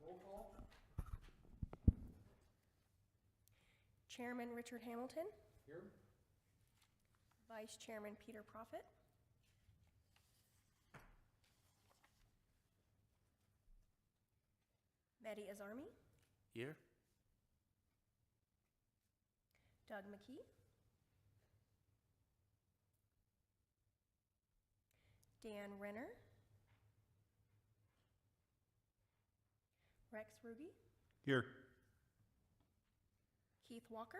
Roll call. Chairman Richard Hamilton, Here. Vice Chairman Peter Profit, Mehdi Azarmi, Here? Doug McKee, Dan Renner, Rex Ruge, Here. Keith Walker,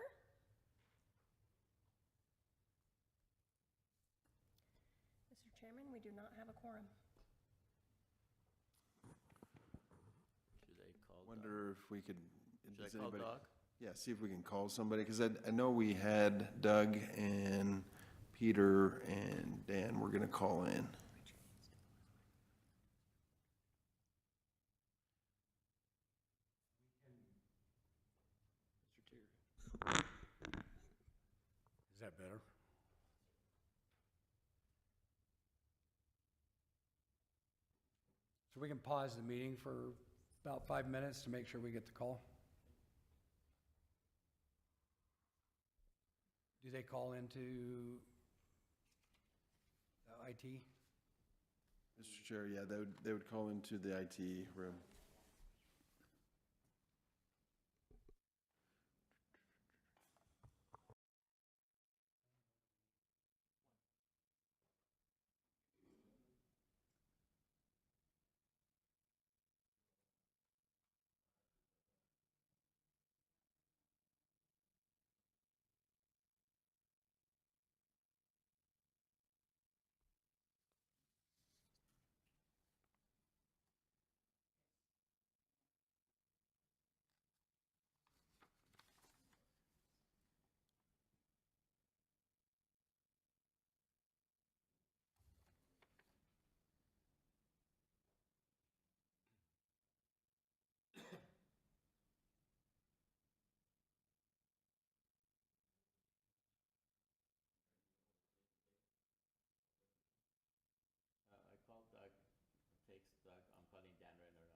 Mr. Chairman, we do not have a quorum. Should I call Wonder if we could, Doug? does Should I call anybody? Doug? Yeah, see if we can call somebody, because I know we had Doug and Peter and Dan were gonna call in. Is that better? So we can pause the meeting for about 5 minutes to make sure we get the call. Do they call into IT? Mr. Chair, yeah, they would call into the IT room. I called Doug. Takes Doug. I'm calling Dan Renner now.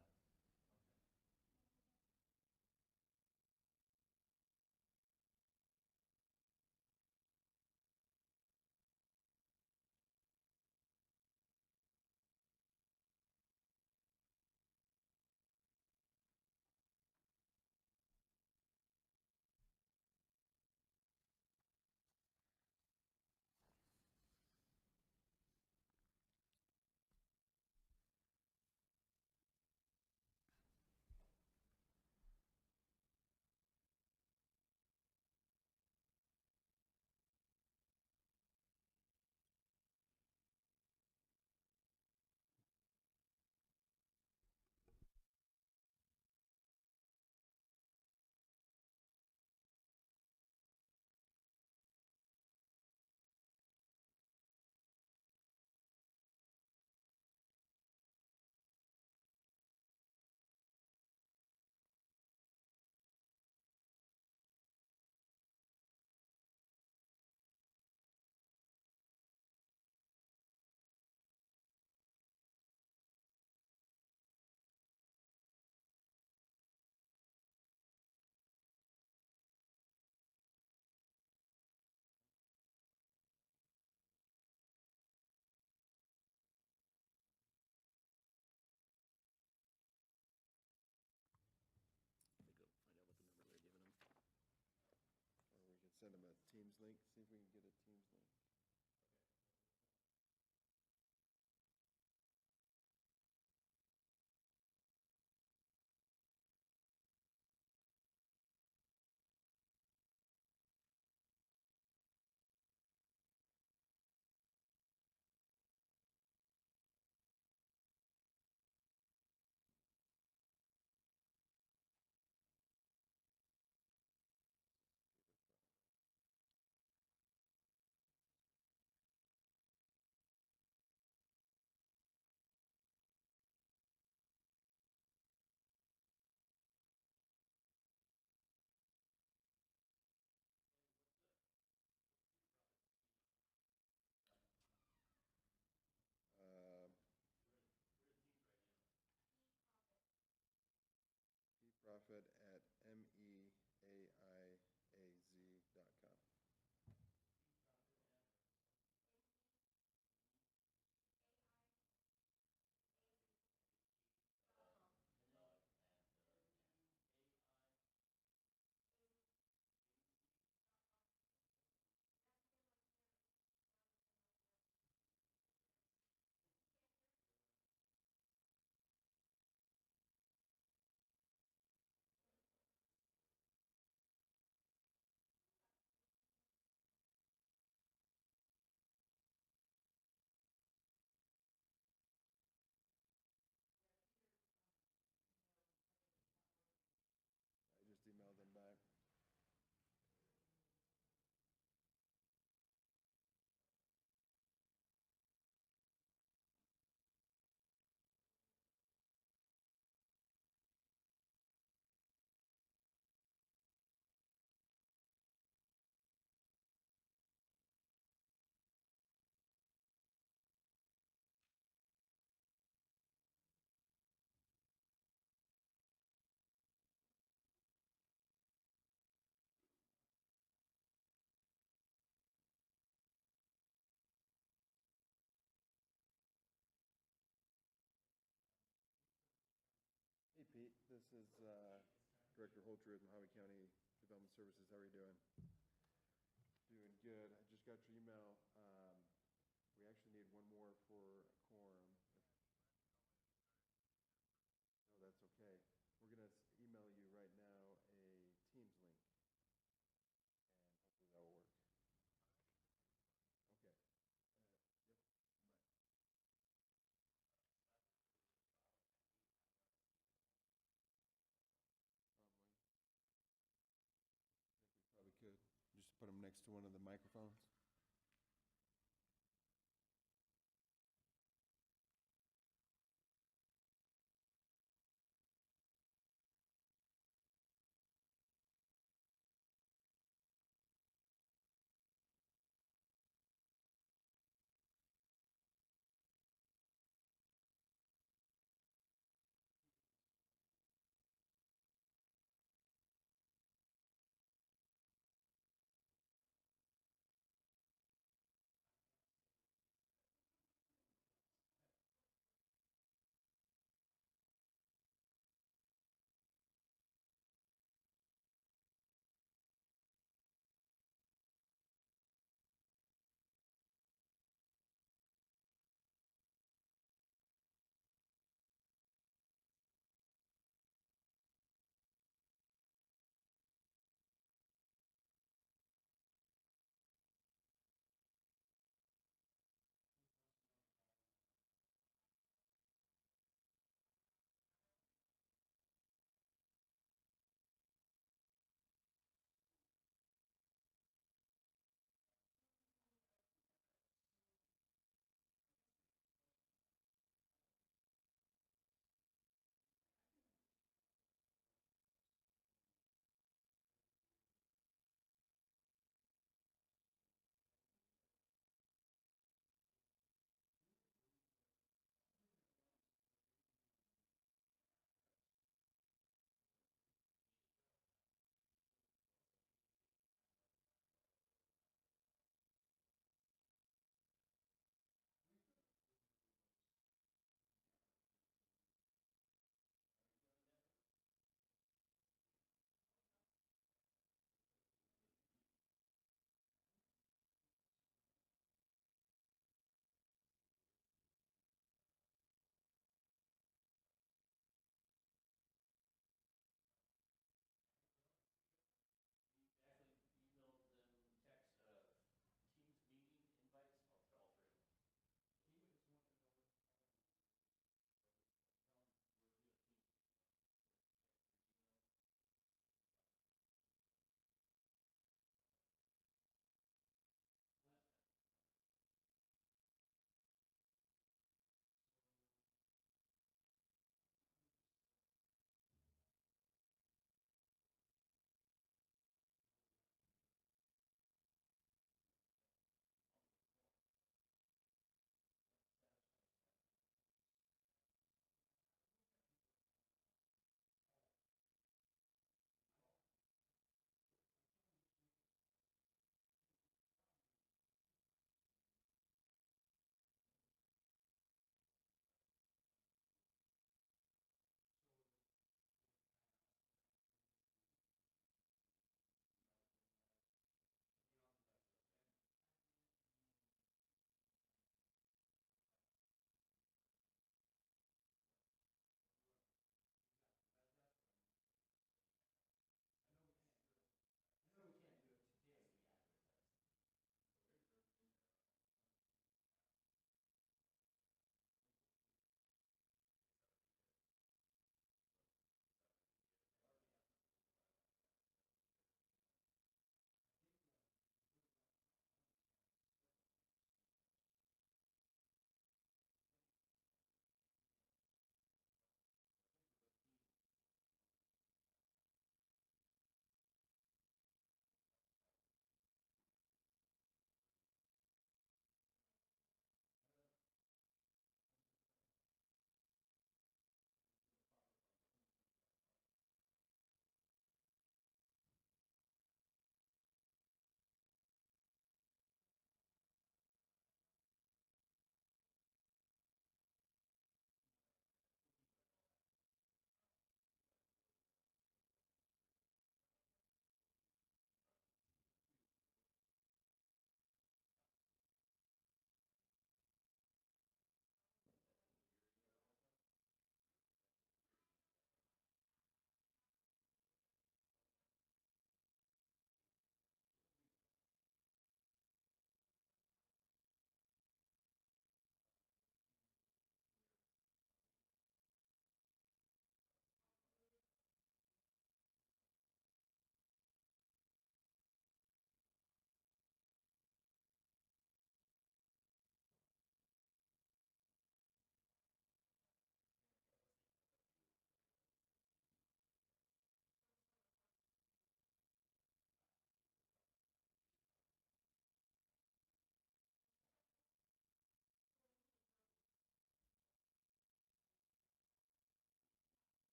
Or we could send them a Teams link, see if we can get a Teams link. AIServices.com. I just emailed them back. Hey Pete, this is Director Holter with Mojave County Development Services. How are you doing? Doing good. I just got your email. We actually need one more for a quorum. No, that's okay. We're going to email you right now a Teams link, and hopefully that will work. Okay. Yep. Bye. Probably. I think we probably could. Just put them next to one of the microphones.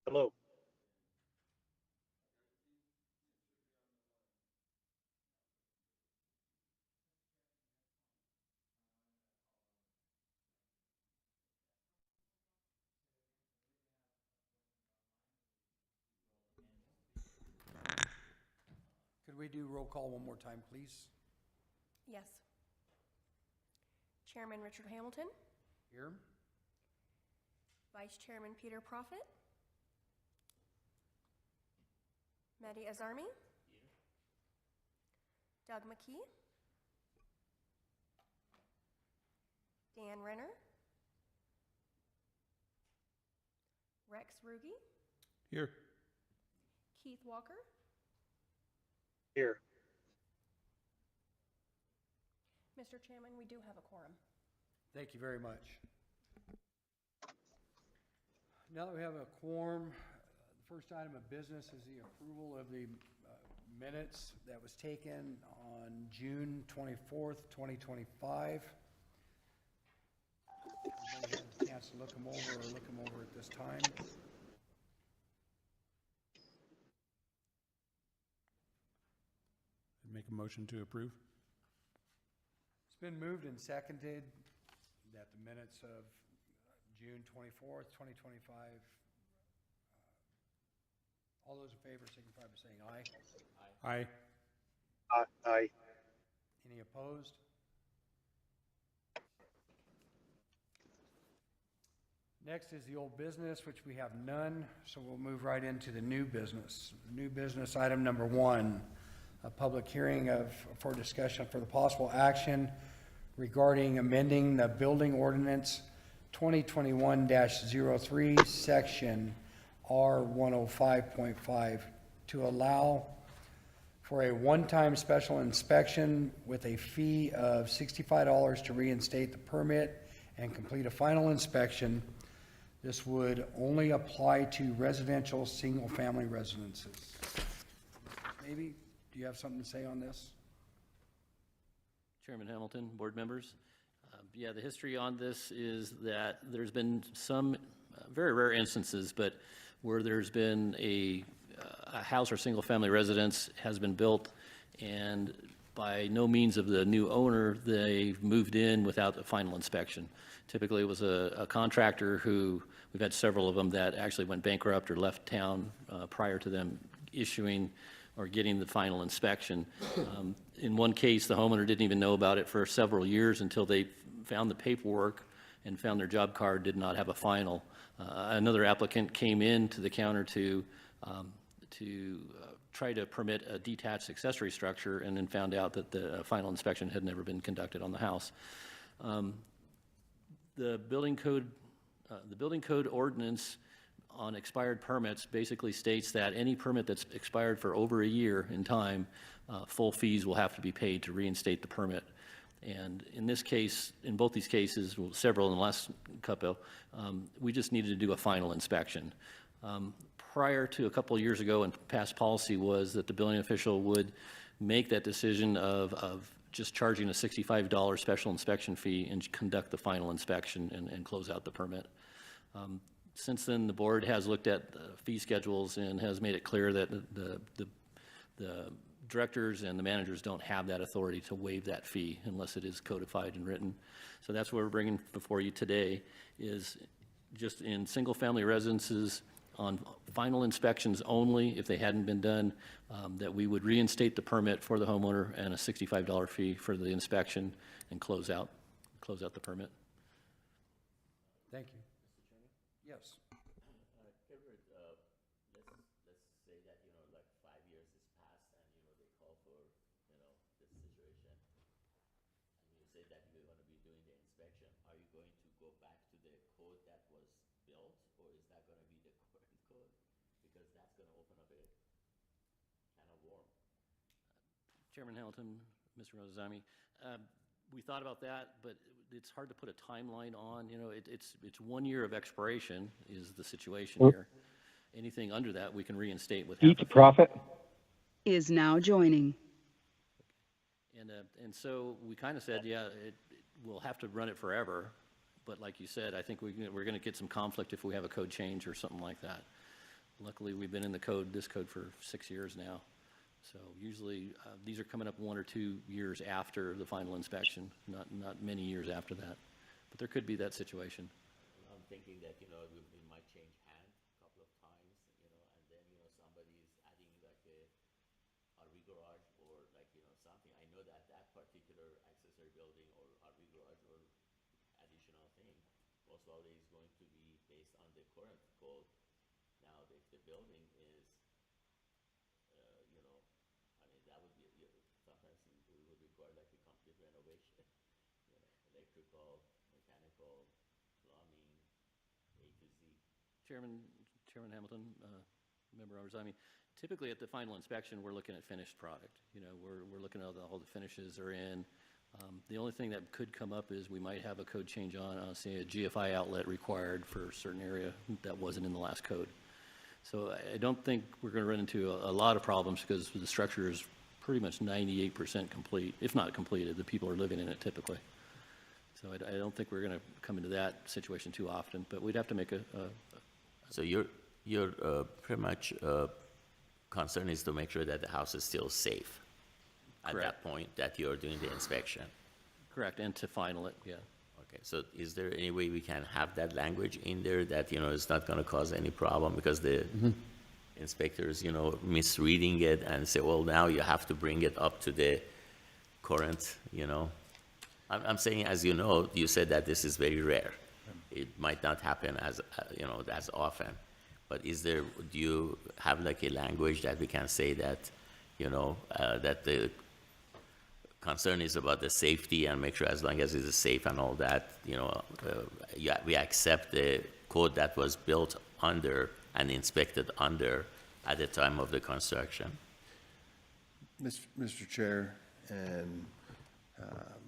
Hello. Could we do roll call one more time, please? Yes. Chairman Richard Hamilton, Here? Vice Chairman Peter Profit, Mehdi Azarmi, Doug McKee, Dan Renner, Rex Ruge, Here. Keith Walker, Here. Mr. Chairman, we do have a quorum. Thank you very much. Now that we have a quorum, the first item of business is the approval of the minutes that was taken on June 24th, 2025. Everybody had a chance to look them over at this time. Make a motion to approve. It's been moved and seconded that the minutes of June 24th, 2025, all those in favor signify by saying aye. Aye. Aye. Any opposed? Next is the old business, which we have none, so we'll move right into the new business. New business item number 1, a public hearing for discussion for the possible action regarding amending the building ordinance 2021-03, section R105.5 to allow for a one-time special inspection with a fee of $65 to reinstate the permit and complete a final inspection. This would only apply to residential single-family residences. Maybe, do you have something to say on this? Chairman Hamilton, board members. Yeah, the history on this is that there's been some very rare instances, but where there's been a house or single-family residence has been built, and by no means of the new owner, they've moved in without a final inspection. Typically, it was a contractor who, we've had several of them that actually went bankrupt or left town prior to them issuing or getting the final inspection. In one case, the homeowner didn't even know about it for several years until they found the paperwork and found their job card did not have a final. Another applicant came in to the counter to try to permit a detached accessory structure and then found out that the final inspection had never been conducted on the house. The building code ordinance on expired permits basically states that any permit that's expired for over a year in time, full fees will have to be paid to reinstate the permit. And in this case, in both these cases, well, several in the last couple, we just needed to do a final inspection. Prior to a couple of years ago, and past policy was that the building official would make that decision of just charging a $65 special inspection fee and conduct the final inspection and close out the permit. Since then, the board has looked at the fee schedules and has made it clear that the directors and the managers don't have that authority to waive that fee unless it is codified and written. So that's what we're bringing before you today, is just in single-family residences on final inspections only, if they hadn't been done, that we would reinstate the permit for the homeowner and a $65 fee for the inspection and close out the permit. Thank you. Yes. Edward, let's say that, like 5 years has passed and, they call for, this situation. And you say that you're going to be doing the inspection. Are you going to go back to the code that was built, or is that going to be the current code? Because that's going to open up a can of worms. Chairman Hamilton, Mr. Rosazami, we thought about that, but it's hard to put a timeline on. It's 1 year of expiration is the situation here. Anything under that, we can reinstate with half a fee. Profit. Is now joining. And so we kind of said, yeah, we'll have to run it forever. But like you said, I think we're going to get some conflict if we have a code change or something like that. Luckily, we've been in this code for 6 years now. So usually, these are coming up 1 or 2 years after the final inspection, not many years after that. But there could be that situation. I'm thinking that, it might change hand a couple of times, and then, somebody's adding like a RV garage or like, something. I know that that particular accessory building or RV garage or additional thing most likely is going to be based on the current code. Now, if the building is, that would be, sometimes we would require like a complete renovation, electrical, mechanical, plumbing, A to Z. Chairman Hamilton, Member Arzami, typically at the final inspection, we're looking at finished product. We're looking at all the finishes are in. The only thing that could come up is we might have a code change on, say, a GFI outlet required for a certain area that wasn't in the last code. So I don't think we're going to run into a lot of problems because the structure is pretty much 98% complete, if not completed. The people are living in it typically. So I don't think we're going to come into that situation too often, but we'd have to make So your pretty much concern is to make sure that the house is still safe at Correct. that point that you're doing the inspection. correct, and to final it, yeah. Okay, so is there any way we can have that language in there that, it's not gonna cause any problem? Because the inspectors, misreading it and say, well, now you have to bring it up to the current, I'm saying, as you said that this is very rare. It might not happen as often. But do you have like a language that we can say that, that the concern is about the safety and make sure as long as it's safe and all that, we accept the code that was built under and inspected under at the time of the construction? Mr. Chair and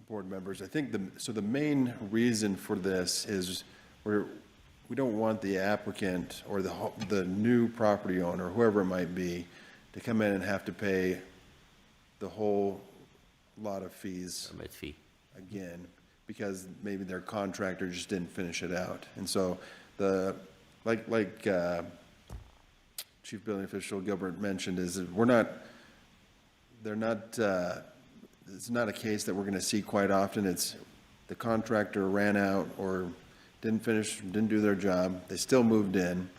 board members, I think the main reason for this is we don't want the applicant or the new property owner, whoever it might be, to come in and have to pay the whole lot of fees Permit fee. again, because maybe their contractor just didn't finish it out. And so like Chief Building Official Gilbert mentioned, is that it's not a case that we're gonna see quite often. It's the contractor ran out or didn't do their job. They still moved in.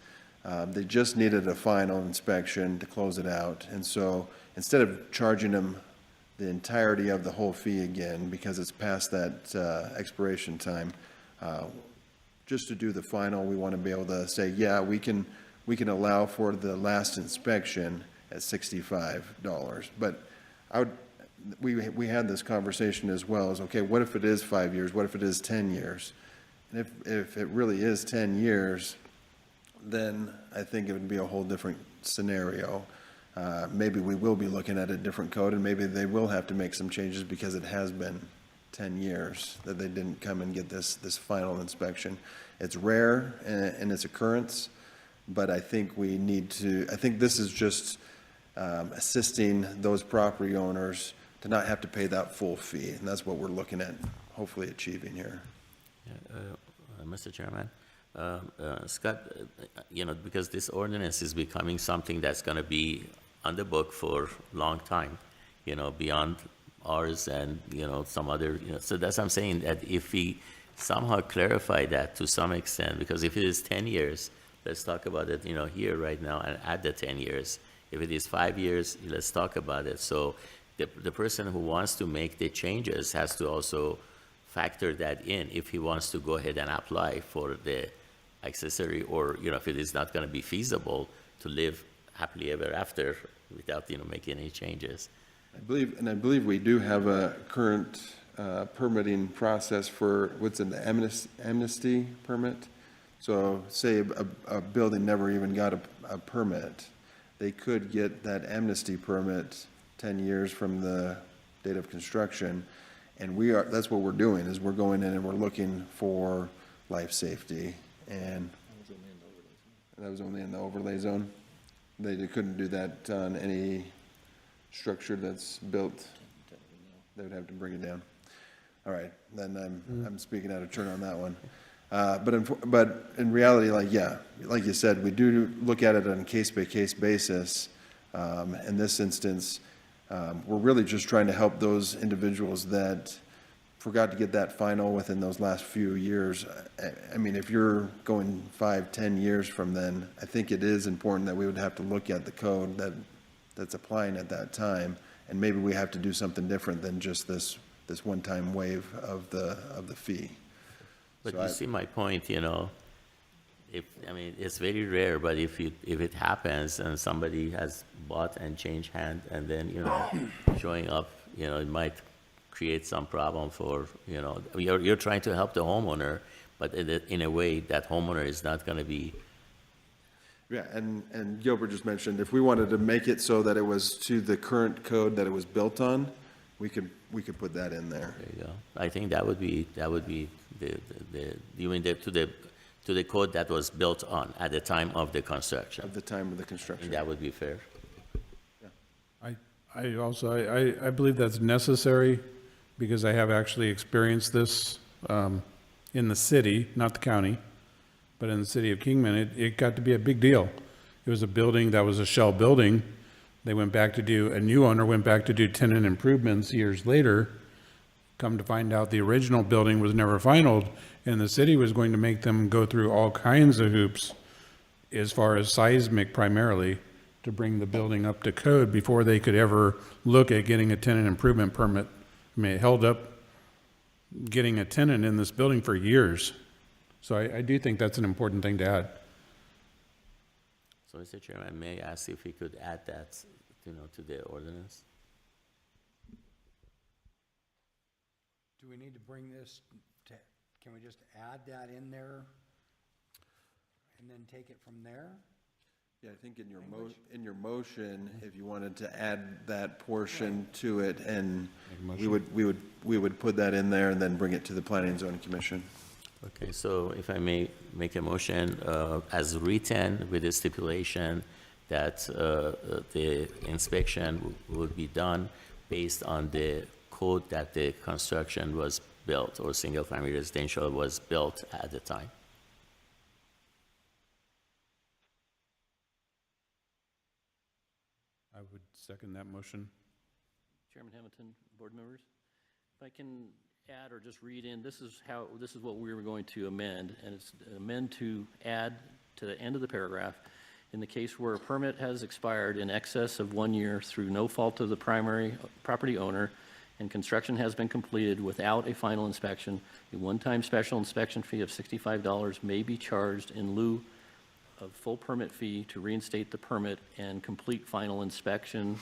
They just needed a final inspection to close it out. And so instead of charging them the entirety of the whole fee again, because it's past that expiration time, just to do the final, we want to be able to say, yeah, we can allow for the last inspection at $65. But we had this conversation as well, as, okay, what if it is 5 years? What if it is 10 years? And if it really is 10 years, then I think it would be a whole different scenario. Maybe we will be looking at a different code, and maybe they will have to make some changes because it has been 10 years that they didn't come and get this final inspection. It's rare in its occurrence, but I think I think this is just assisting those property owners to not have to pay that full fee, and that's what we're looking at hopefully achieving here. Mr. Chairman, Scott, because this ordinance is becoming something that's going to be on the book for a long time, beyond ours and, some other, so that's what I'm saying, that if we somehow clarify that to some extent, because if it is 10 years, let's talk about it, here right now and add the 10 years. If it is 5 years, let's talk about it. So the person who wants to make the changes has to also factor that in if he wants to go ahead and apply for the accessory, or, if it is not going to be feasible to live happily ever after without, making any changes. I believe we do have a current permitting process for what's an amnesty permit. So say a building never even got a permit, they could get that amnesty permit 10 years from the date of construction. And that's what we're doing, is we're going in and we're looking for life safety. And that was only in the overlay zone. They couldn't do that on any structure that's built. They would have to bring it down. All right, then I'm speaking out of turn on that one. But in reality, like, yeah, like you said, we do look at it on a case-by-case basis. In this instance, we're really just trying to help those individuals that forgot to get that final within those last few years. I mean, if you're going 5, 10 years from then, I think it is important that we would have to look at the code that's applying at that time, and maybe we have to do something different than just this one-time waive of the fee. But So you I- see my point, you know, I mean, it's very rare, but if it happens and somebody has bought and changed hand and then, you know, showing up, you know, it might create some problem for, you know, you're trying to help the homeowner, but in a way, that homeowner is not gonna be, Yeah, and Gilbert just mentioned, if we wanted to make it so that it was to the current code that it was built on, we could put that in there. there you go. I think that would be you mean to the code that was built on at the time of the construction. At the time of the I think construction. that would be fair. I also, I believe that's necessary because I have actually experienced this in the city, not the county, but in the city of Kingman. It got to be a big deal. It was a building that was a shell building. They went back to do, a new owner went back to do tenant improvements years later. Come to find out the original building was never finalized, and the city was going to make them go through all kinds of hoops as far as seismic primarily, to bring the building up to code before they could ever look at getting a tenant improvement permit. I mean, it held up getting a tenant in this building for years. So I do think that's an important thing to add. So, Mr. Chairman, may I ask if we could add that, you know, to the ordinance? Do we need to bring this to, can we just add that in there and then take it from there? Yeah, I think in your motion, if you wanted to add that portion to it, and we would put that in there and then bring it to the Planning and Zoning Commission. Okay, so if I may make a motion as written with the stipulation that the inspection would be done based on the code that the construction was built or single-family residential was built at the time. I would second that motion. Chairman Hamilton, board members, if I can add or just read in, this is what we were going to amend, and it's amend to add to the end of the paragraph, in the case where a permit has expired in excess of 1 year through no fault of the primary property owner, and construction has been completed without a final inspection, a one-time special inspection fee of $65 may be charged in lieu of full permit fee to reinstate the permit and complete final inspection.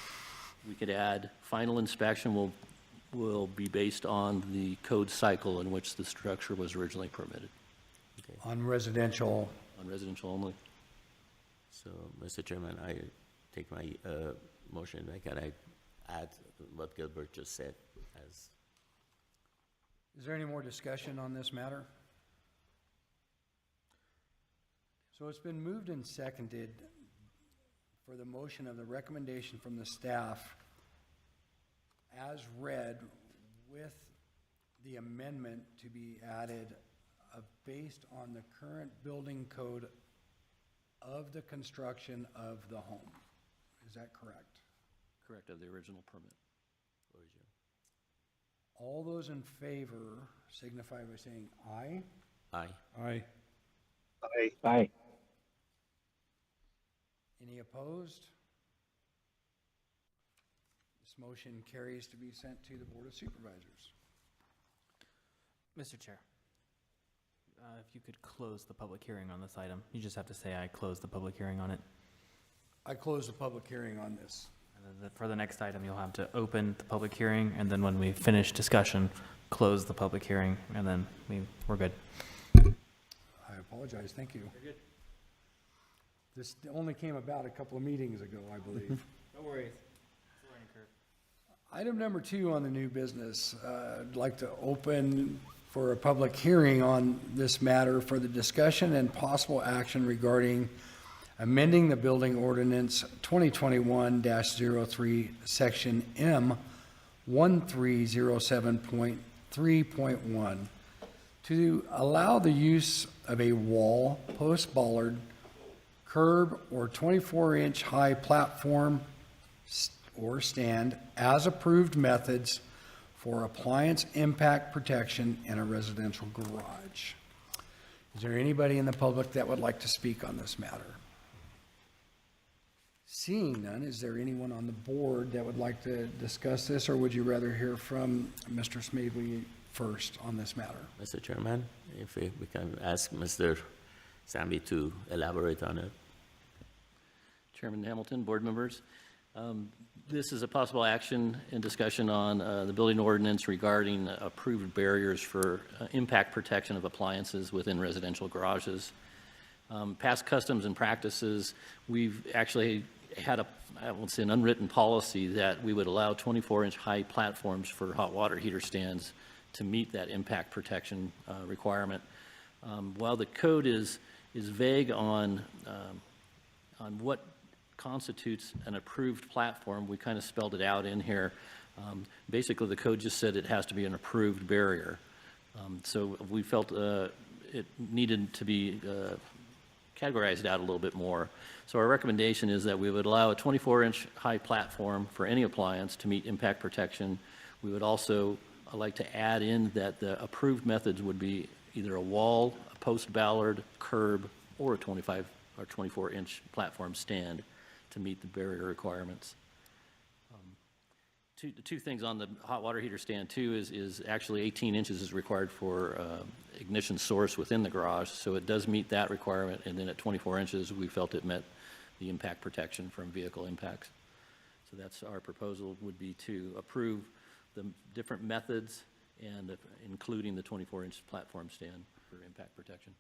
We could add, final inspection will be based on the code cycle in which the structure was originally permitted, On residential, on residential only. So, Mr. Chairman, I take my motion back and I add what Gilbert just said as, is there any more discussion on this matter? So it's been moved and seconded for the motion of the recommendation from the staff as read with the amendment to be added based on the current building code of the construction of the home. Is that correct? Correct, of the original permit. All those in favor signify by saying aye. aye. Aye. Aye. Any opposed? This motion carries to be sent to the Board of Supervisors. Mr. Chair, if you could close the public hearing on this item. You just have to say I close the public hearing on it. I close the public hearing on this. And then for the next item, you'll have to open the public hearing, and then when we finish discussion, close the public hearing, and then we're good. I apologize, thank you. You're good. This only came about a couple of meetings ago, I believe. No worries. Item number 2 on the new business, I'd like to open for a public hearing on this matter for the discussion and possible action regarding amending the building ordinance 2021-03, section M 1307.3.1 to allow the use of a wall, post bollard, curb, or 24-inch high platform or stand as approved methods for appliance impact protection in a residential garage. Is there anybody in the public that would like to speak on this matter? Seeing none, is there anyone on the board that would like to discuss this, or would you rather hear from Mr. Smedley first on this matter? Mr. Chairman, if we can ask Mr. Samby to elaborate on it. Chairman Hamilton, board members, this is a possible action and discussion on the building ordinance regarding approved barriers for impact protection of appliances within residential garages. Past customs and practices, we've actually had I won't say an unwritten policy that we would allow 24-inch high platforms for hot water heater stands to meet that impact protection requirement. While the code is vague on what constitutes an approved platform, we kind of spelled it out in here. Basically, the code just said it has to be an approved barrier. So we felt it needed to be categorized out a little bit more. So our recommendation is that we would allow a 24-inch high platform for any appliance to meet impact protection. We would also like to add in that the approved methods would be either a wall, a post ballard, curb, or a 25 or 24-inch platform stand to meet the barrier requirements. Two things on the hot water heater stand too is actually 18 inches is required for ignition source within the garage, so it does meet that requirement, and then at 24 inches, we felt it met the impact protection from vehicle impacts. So that's our proposal, would be to approve the different methods and including the 24-inch platform stand for impact protection.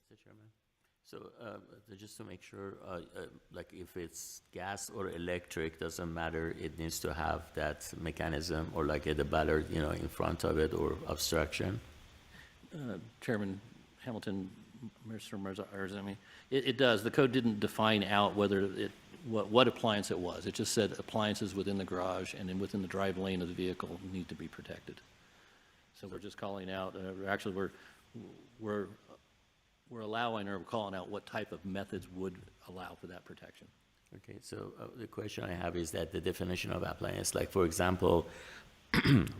Mr. Chairman? So just to make sure, like if it's gas or electric, doesn't matter, it needs to have that mechanism or like the ballard, in front of it or obstruction? Chairman Hamilton, Mr. Marzami, it does. The code didn't define out whether what appliance it was. It just said appliances within the garage and then within the drive lane of the vehicle need to be protected. So we're just calling out, actually we're allowing or calling out what type of methods would allow for that protection. Okay, so the question I have is that the definition of appliance, like for example,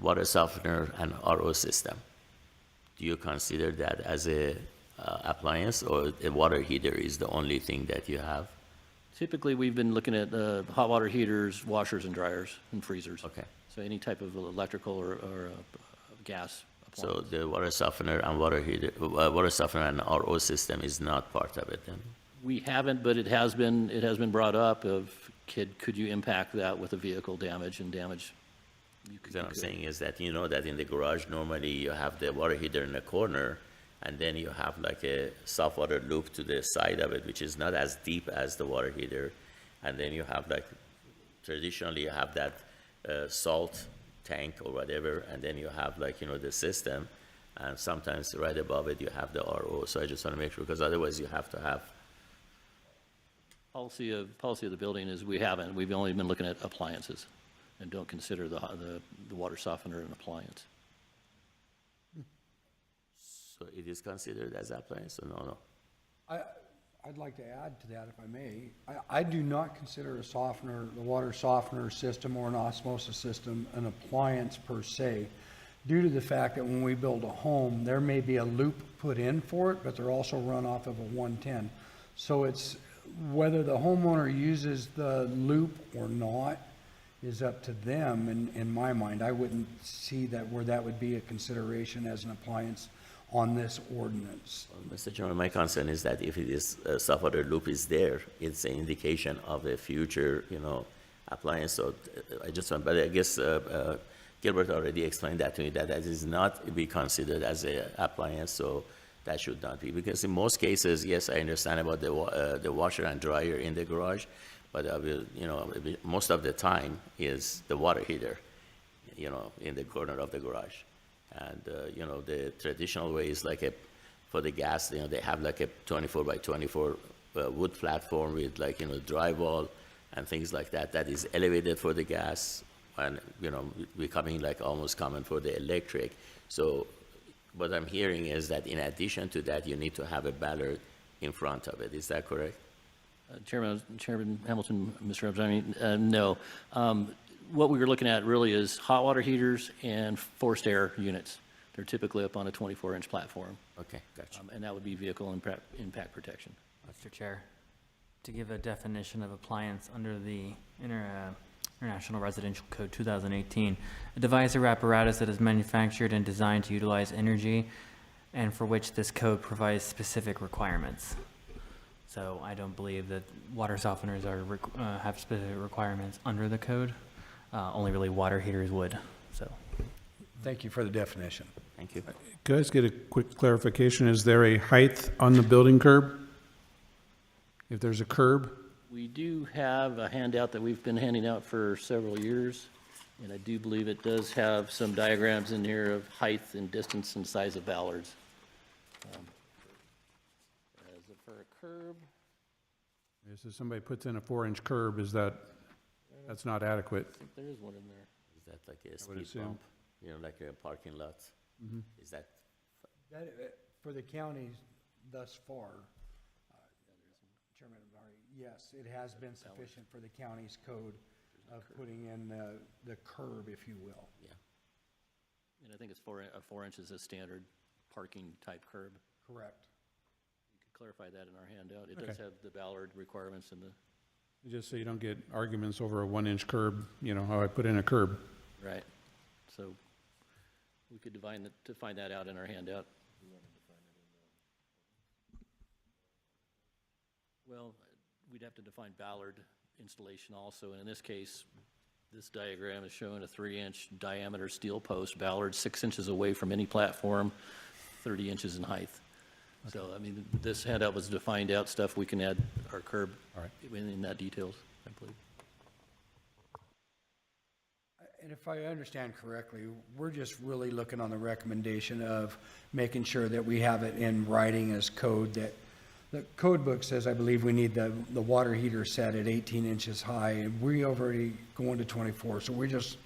water softener and RO system, do you consider that as a appliance, or a water heater is the only thing that you have? Typically, we've been looking at hot water heaters, washers and dryers and freezers. Okay. So any type of electrical or gas appliance. So the water softener and water softener and RO system is not part of it then? We haven't, but it has been brought up of could you impact that with a vehicle damage and damage? What I'm saying is that you know that in the garage normally you have the water heater in the corner, and then you have like a soft water loop to the side of it, which is not as deep as the water heater, and then you have like traditionally you have that salt tank or whatever, and then you have like the system, and sometimes right above it you have the RO. So I just want to make sure, because otherwise you have to have. Policy of the building is we've only been looking at appliances and don't consider the water softener an appliance. So it is considered as appliance or no? I'd like to add to that, if I may. I do not consider a softener, the water softener system or an osmosis system, an appliance per se, due to the fact that when we build a home, there may be a loop put in for it, but they're also run off of a 110. So it's whether the homeowner uses the loop or not is up to them. In my mind, I wouldn't see that where that would be a consideration as an appliance on this ordinance. Well, Mr. Chairman, my concern is that if it is a soft water loop is there, it's an indication of a future, appliance. So I just want, but I guess Gilbert already explained that to me, that is not be considered as an appliance. So that should not be, because in most cases, yes, I understand about the washer and dryer in the garage, but most of the time is the water heater, in the corner of the garage. And, the traditional way is like for the gas, they have like a 24 by 24 wood platform with like, drywall and things like that, that is elevated for the gas. and, you know, becoming like almost common for the electric. So what I'm hearing is that in addition to that, you need to have a ballard in front of it. Is that correct? Chairman Hamilton, Mr. Abzani, no. What we were looking at really is hot water heaters and forced air units. They're typically up on a 24-inch platform, Okay, gotcha. and that would be vehicle impact protection. Mr. Chair, to give a definition of appliance under the International Residential Code 2018, a device or apparatus that is manufactured and designed to utilize energy and for which this code provides specific requirements. So I don't believe that water softeners have specific requirements under the code. Only really water heaters would, so. Thank you for the definition. Thank you. Could I just get a quick clarification? Is there a height on the building curb? If there's a curb? We do have a handout that we've been handing out for several years, and I do believe it does have some diagrams in here of height and distance and size of ballards. As for a curb, So somebody puts in a 4-inch curb, that's not adequate? I think there is one in there. Is that like a would speed assume. bump? You know, like a parking lot? Is that, For the counties thus far, Chairman Amari, yes, it has been sufficient for the county's code of putting in the curb, if you will. yeah. And I think it's 4 inches as standard parking type curb. Correct. You could clarify that in our handout. It does Okay. have the ballard requirements and the, Just so you don't get arguments over a 1-inch curb, you know, how I put in a curb. right. So we could define that out in our handout. Well, we'd have to define ballard installation also, and in this case, this diagram is showing a 3-inch diameter steel post, ballard 6 inches away from any platform, 30 inches in height. So, I mean, this handout was defined out stuff, we can add our curb All right. in that details, I believe. And if I understand correctly, we're just really looking on the recommendation of making sure that we have it in writing as code, that the code book says, I believe we need the water heater set at 18 inches high, and we already going to 24, so we're just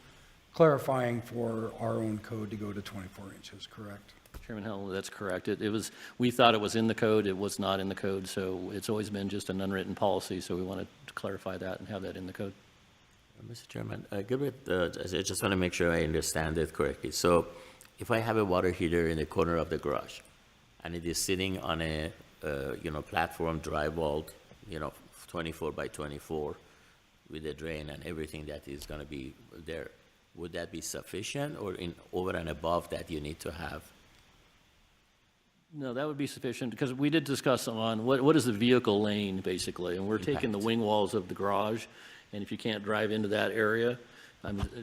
clarifying for our own code to go to 24 inches, correct? Chairman Hell, that's correct. It was, we thought it was in the code, it was not in the code, so it's always been just an unwritten policy, so we wanted to clarify that and have that in the code. Mr. Chairman, Gilbert, I just want to make sure I understand it correctly. So if I have a water heater in the corner of the garage, and it is sitting on a, platform drywalled, 24 by 24, with a drain and everything that is going to be there, would that be sufficient, or over and above that you need to have? No, that would be sufficient, because we did discuss on what is the vehicle lane, basically, and we're taking the wing walls of the garage, and if you can't drive into that area,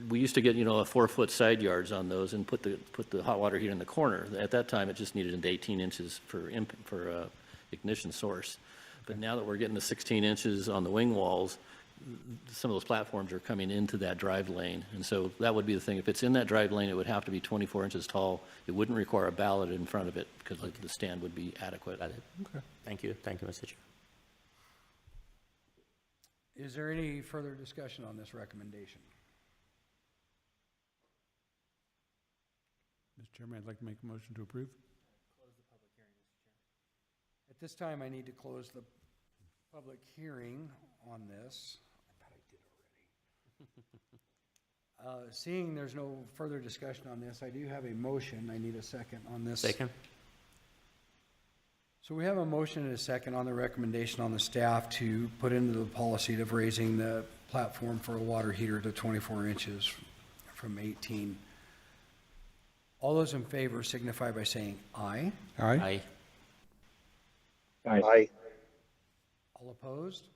we used to get, a 4-foot side yards on those and put the hot water heater in the corner. At that time, it just needed 18 inches for ignition source. But now that we're getting the 16 inches on the wing walls, some of those platforms are coming into that drive lane. And so that would be the thing. If it's in that drive lane, it would have to be 24 inches tall. It wouldn't require a ballot in front of it, because the stand would be adequate. Got it? Okay. Thank you, Mr. Chair. Is there any further discussion on this recommendation? Mr. Chairman, I'd like to make a motion to approve. At this time, I need to close the public hearing on this. I thought I did already. Seeing there's no further discussion on this, I do have a motion. I need a second on this. Second? So we have a motion and a second on the recommendation on the staff to put into the policy of raising the platform for a water heater to 24 inches from 18. All those in favor signify by saying aye. Aye. Aye. Aye. All opposed?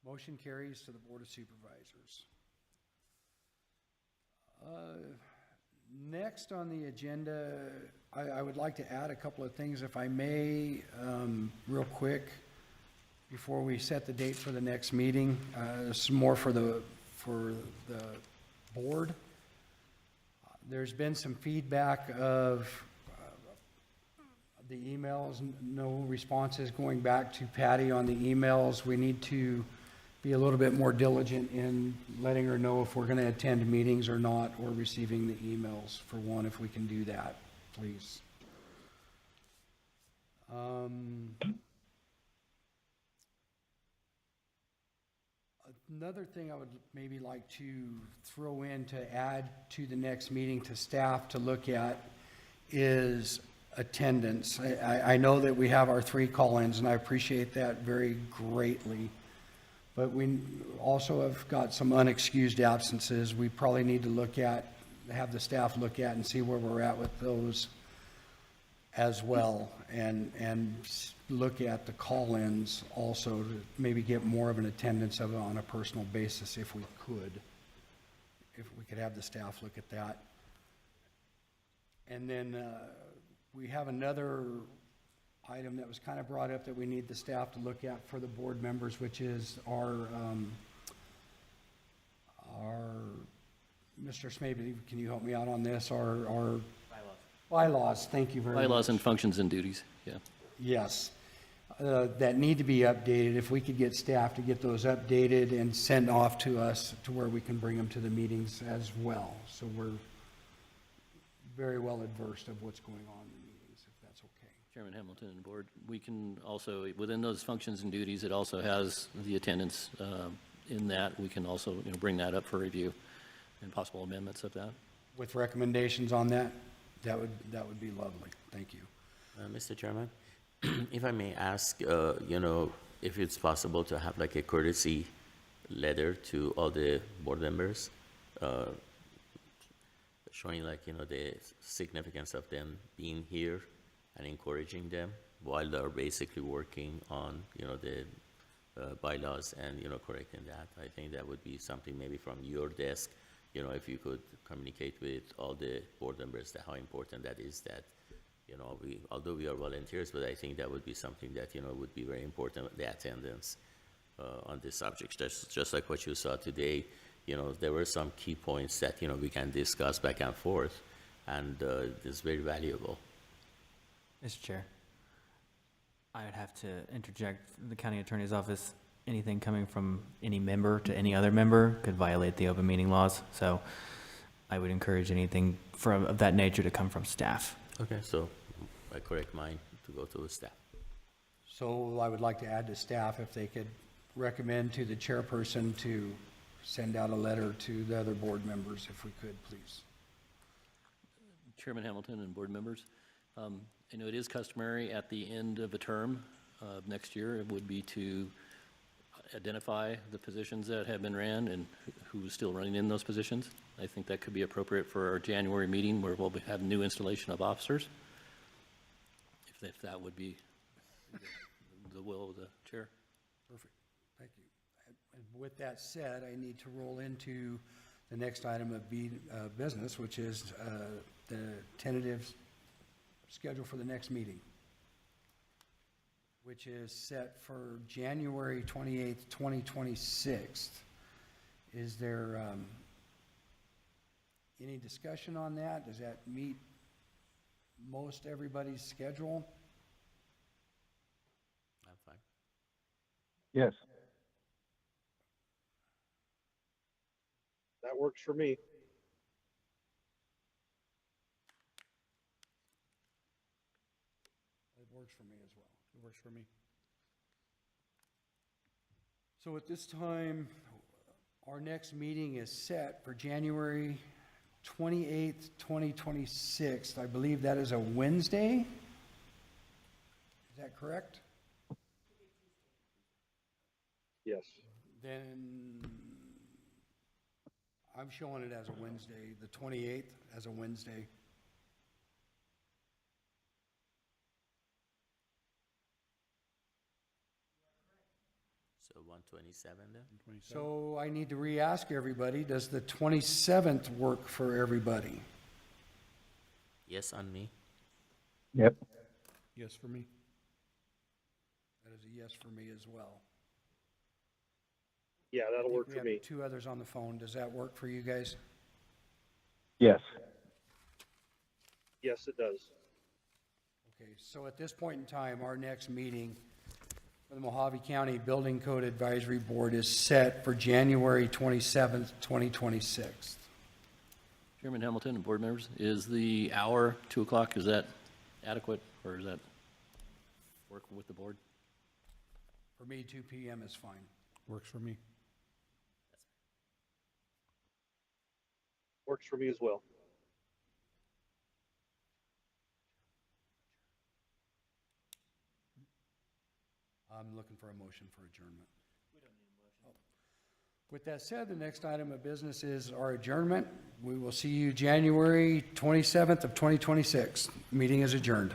Motion carries to the Board of Supervisors. Next on the agenda, I would like to add a couple of things, if I may, real quick, before we set the date for the next meeting. Some more for the board. There's been some feedback of the emails, no responses going back to Patty on the emails. We need to be a little bit more diligent in letting her know if we're going to attend meetings or not, or receiving the emails, for one, if we can do that, please. Another thing I would maybe like to throw in to add to the next meeting to staff to look at is attendance. I know that we have our 3 call-ins, and I appreciate that very greatly. But we also have got some unexcused absences. We probably need to have the staff look at and see where we're at with those as well, and look at the call-ins also to maybe get more of an attendance of it on a personal basis if we could. If we could have the staff look at that. And then we have another item that was kind of brought up that we need the staff to look at for the board members, which is our Mr. Smaby, can you help me out on this? Our bylaws, thank you very much. Bylaws and functions and duties, yeah. Yes, that need to be updated. If we could get staff to get those updated and sent off to us to where we can bring them to the meetings as well. So we're very well adversed of what's going on in the meetings, if that's okay. Chairman Hamilton and Board, we can also, within those functions and duties, it also has the attendance in that. We can also, bring that up for review and possible amendments of that. With recommendations on that, that would be lovely. Thank you. Mr. Chairman, if I may ask, if it's possible to have like a courtesy letter to all the board members, showing like, the significance of them being here and encouraging them while they're basically working on, the bylaws and, correcting that. I think that would be something maybe from your desk, if you could communicate with all the board members that how important that is, that, although we are volunteers, but I think that would be something that, would be very important, the attendance on this subject. Just like what you saw today, there were some key points that, we can discuss back and forth, and it's very valuable. Mr. Chair, I would have to interject the county attorney's office. Anything coming from any member to any other member could violate the open meeting laws. So I would encourage anything of that nature to come from staff. Okay, so I correct mine to go to the staff. So I would like to add to staff if they could recommend to the chairperson to send out a letter to the other board members, if we could, please. Chairman Hamilton and board members, I know it is customary at the end of a term of next year, it would be to identify the positions that have been ran and who is still running in those positions. I think that could be appropriate for our January meeting where we'll have new installation of officers, if that would be the will of the chair. Perfect, thank you. And with that said, I need to roll into the next item of business, which is the tentative schedule for the next meeting, which is set for January 28th, 2026. Is there any discussion on that? Does that meet most everybody's schedule? I'm fine. Yes. That works for me. It works for me as well. It works for me. So at this time, our next meeting is set for January 28th, 2026. I believe that is a Wednesday. Is that correct? Yes. Then I'm showing it as a Wednesday, the 28th as a Wednesday. So 127 then? So I need to re-ask everybody, does the 27th work for everybody? Yes, on me. Yep. Yes, for me. That is a yes for me as well. Yeah, I that'll think work we for have me. 2 others on the phone. Does that work for you guys? Yes. Yes, it does. Okay, so at this point in time, our next meeting The Mojave County Building Code Advisory Board is set for January 27th, 2026. Chairman Hamilton and board members, is the hour, 2 o'clock, is that adequate, or is that work with the board? For me, 2 PM is fine. Works for me. Works for me as well. I'm looking for a motion for adjournment. We don't need a motion. With that said, the next item of business is our adjournment. We will see you January 27th of 2026. Meeting is adjourned.